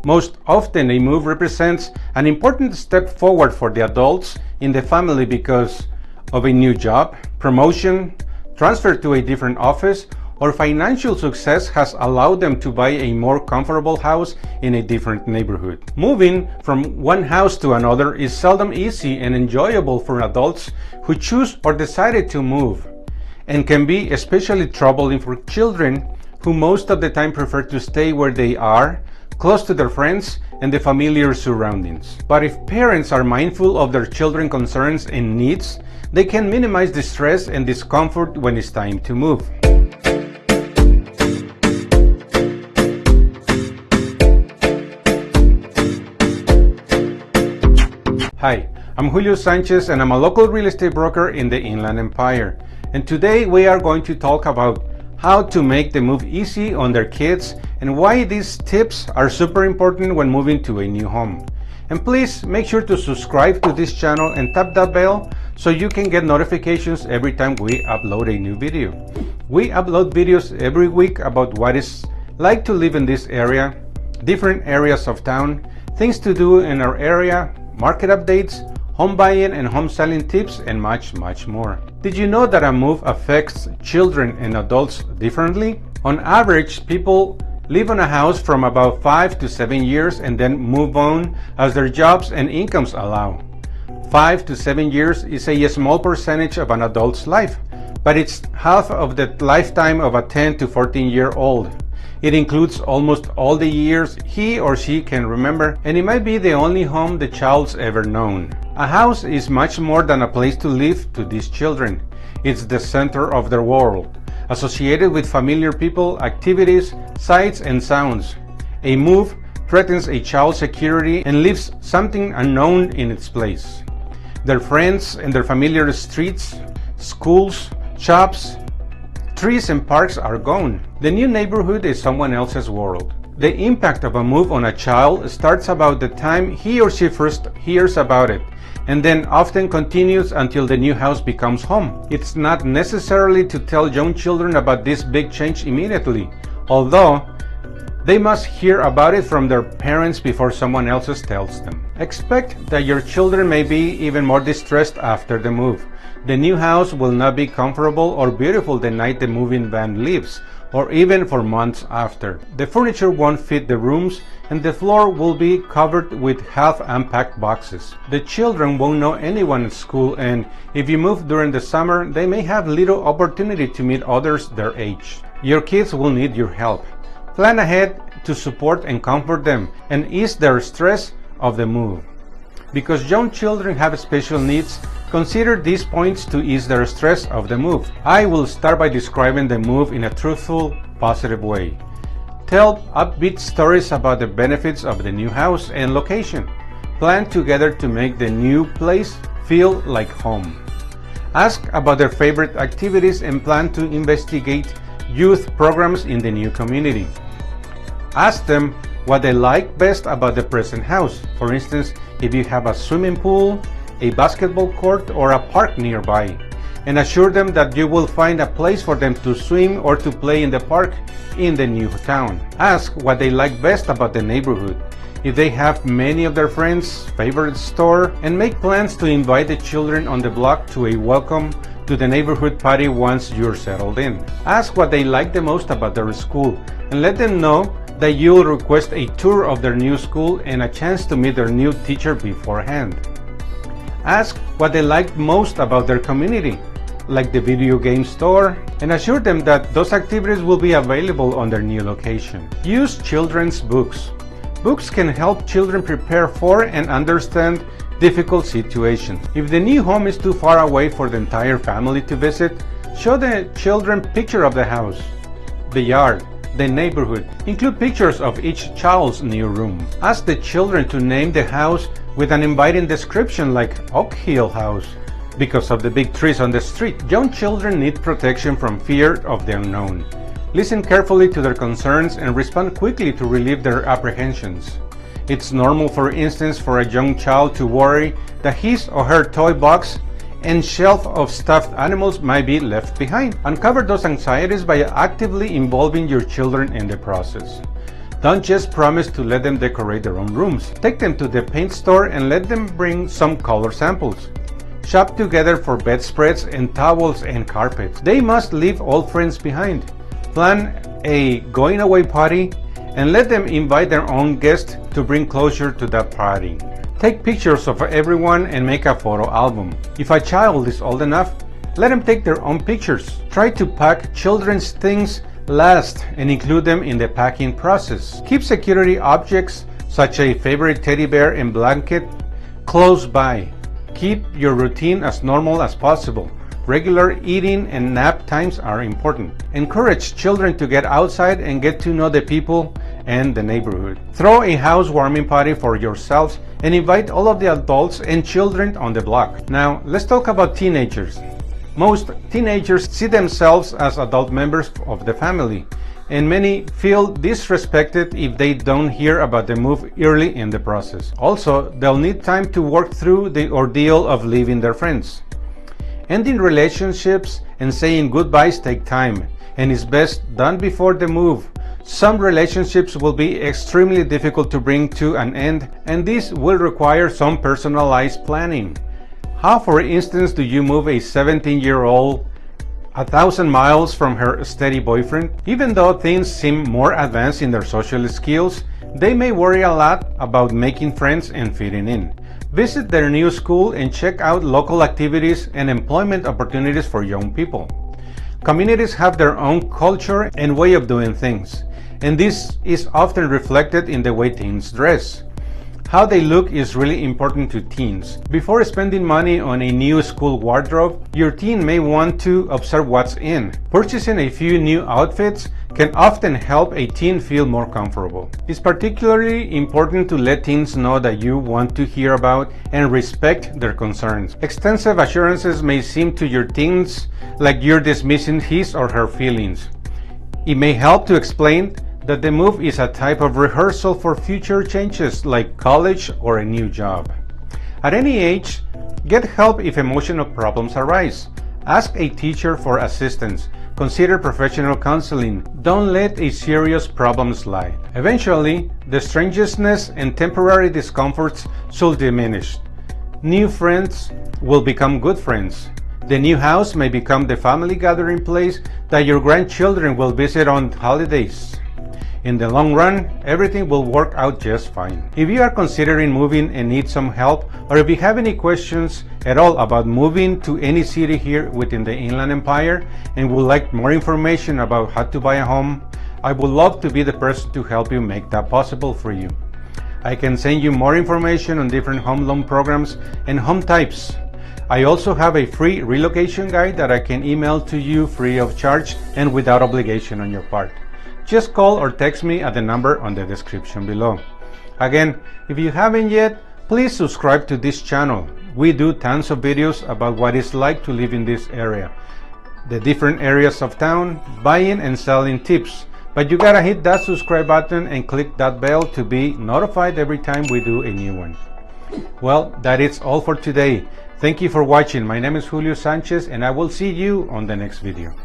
Most often, a move represents an important step forward for the adults in the family because of a new job, promotion, transfer to a different office, or financial success has allowed them to buy a more comfortable house in a different neighborhood. Moving from one house to another is seldom easy and enjoyable for adults who choose or decided to move, and can be especially troubling for children who most of the time prefer to stay where they are, close to their friends and the familiar surroundings. But if parents are mindful of their children's concerns and needs, they can minimize the stress and discomfort when it's time to move. Hi, I'm Julio Sanchez and I'm a local real estate broker in the Inland Empire. And today we are going to talk about how to make the move easy on their kids and why these tips are super important when moving to a new home. And please make sure to subscribe to this channel and tap that bell so you can get notifications every time we upload a new video. We upload videos every week about what it's like to live in this area, different areas of town, things to do in our area, market updates, home buying and home selling tips, and much more. Did you know that a move affects children and adults differently? On average, people live on a house from about 5 to 7 years and then move on as their jobs and incomes allow. 5 to 7 years is a small percentage of an adult's life, but it's half of the lifetime of a 10 to 14-year-old. It includes almost all the years he or she can remember, and it might be the only home the child's ever known. A house is much more than a place to live to these children. It's the center of their world, associated with familiar people, activities, sights, and sounds. A move threatens a child's security and leaves something unknown in its place. Their friends and their familiar streets, schools, shops, trees and parks are gone. The new neighborhood is someone else's world. The impact of a move on a child starts about the time he or she first hears about it, and then often continues until the new house becomes home. It's not necessarily to tell young children about this big change immediately, although they must hear about it from their parents before someone else tells them. Expect that your children may be even more distressed after the move. The new house will not be comfortable or beautiful the night the moving van leaves, or even for months after. The furniture won't fit the rooms, and the floor will be covered with half-unpacked boxes. The children won't know anyone at school, and if you move during the summer, they may have little opportunity to meet others their age. Your kids will need your help. Plan ahead to support and comfort them, and ease their stress of the move. Because young children have special needs, consider these points to ease their stress of the move. I will start by describing the move in a truthful, positive way. Tell upbeat stories about the benefits of the new house and location. Plan together to make the new place feel like home. Ask about their favorite activities and plan to investigate youth programs in the new community. Ask them what they like best about the present house. For instance, if you have a swimming pool, a basketball court, or a park nearby, and assure them that you will find a place for them to swim or to play in the park in the new town. Ask what they like best about the neighborhood, if they have many of their friends' favorite store, and make plans to invite the children on the block to a welcome to the neighborhood party once you're settled in. Ask what they like the most about their school, and let them know that you'll request a tour of their new school and a chance to meet their new teacher beforehand. Ask what they like most about their community, like the video game store, and assure them that those activities will be available on their new location. Use children's books. Books can help children prepare for and understand difficult situations. If the new home is too far away for the entire family to visit, show the children pictures of the house, the yard, the neighborhood. Include pictures of each child's new room. Ask the children to name the house with an inviting description like Oak Hill House because of the big trees on the street. Young children need protection from fear of the unknown. Listen carefully to their concerns and respond quickly to relieve their apprehensions. It's normal, for instance, for a young child to worry that his or her toy box and shelf of stuffed animals might be left behind. Uncover those anxieties by actively involving your children in the process. Don't just promise to let them decorate their own rooms. Take them to the paint store and let them bring some color samples. Shop together for bedspreads and towels and carpets. They must leave old friends behind. Plan a going away party and let them invite their own guests to bring closure to that party. Take pictures of everyone and make a photo album. If a child is old enough, let them take their own pictures. Try to pack children's things last and include them in the packing process. Keep security objects such as a favorite teddy bear and blanket close by. Keep your routine as normal as possible. Regular eating and nap times are important. Encourage children to get outside and get to know the people and the neighborhood. Throw a housewarming party for yourselves and invite all of the adults and children on the block. Now, let's talk about teenagers. Most teenagers see themselves as adult members of the family, and many feel disrespected if they don't hear about the move early in the process. Also, they'll need time to work through the ordeal of leaving their friends. Ending relationships and saying goodbyes take time, and is best done before the move. Some relationships will be extremely difficult to bring to an end, and this will require some personalized planning. How, for instance, do you move a 17-year-old 1,000 miles from her steady boyfriend? Even though things seem more advanced in their social skills, they may worry a lot about making friends and fitting in. Visit their new school and check out local activities and employment opportunities for young people. Communities have their own culture and way of doing things, and this is often reflected in the way teens dress. How they look is really important to teens. Before spending money on a new school wardrobe, your teen may want to observe what's in. Purchasing a few new outfits can often help a teen feel more comfortable. It's particularly important to let teens know that you want to hear about and respect their concerns. Extensive assurances may seem to your teens like you're dismissing his or her feelings. It may help to explain that the move is a type of rehearsal for future changes like college or a new job. At any age, get help if emotional problems arise. Ask a teacher for assistance. Consider professional counseling. Don't let a serious problem slide. Eventually, the strangeness and temporary discomforts should diminish. New friends will become good friends. The new house may become the family gathering place that your grandchildren will visit on holidays. In the long run, everything will work out just fine. If you are considering moving and need some help, or if you have any questions at all about moving to any city here within the Inland Empire and would like more information about how to buy a home, I would love to be the person to help you make that possible for you. I can send you more information on different home loan programs and home types. I also have a free relocation guide that I can email to you free of charge and without obligation on your part. Just call or text me at the number on the description below. Again, if you haven't yet, please subscribe to this channel. We do tons of videos about what it's like to live in this area, the different areas of town, buying and selling tips. But you gotta hit that subscribe button and click that bell to be notified every time we do a new one. Well, that is all for today. Thank you for watching. My name is Julio Sanchez and I will see you on the next video.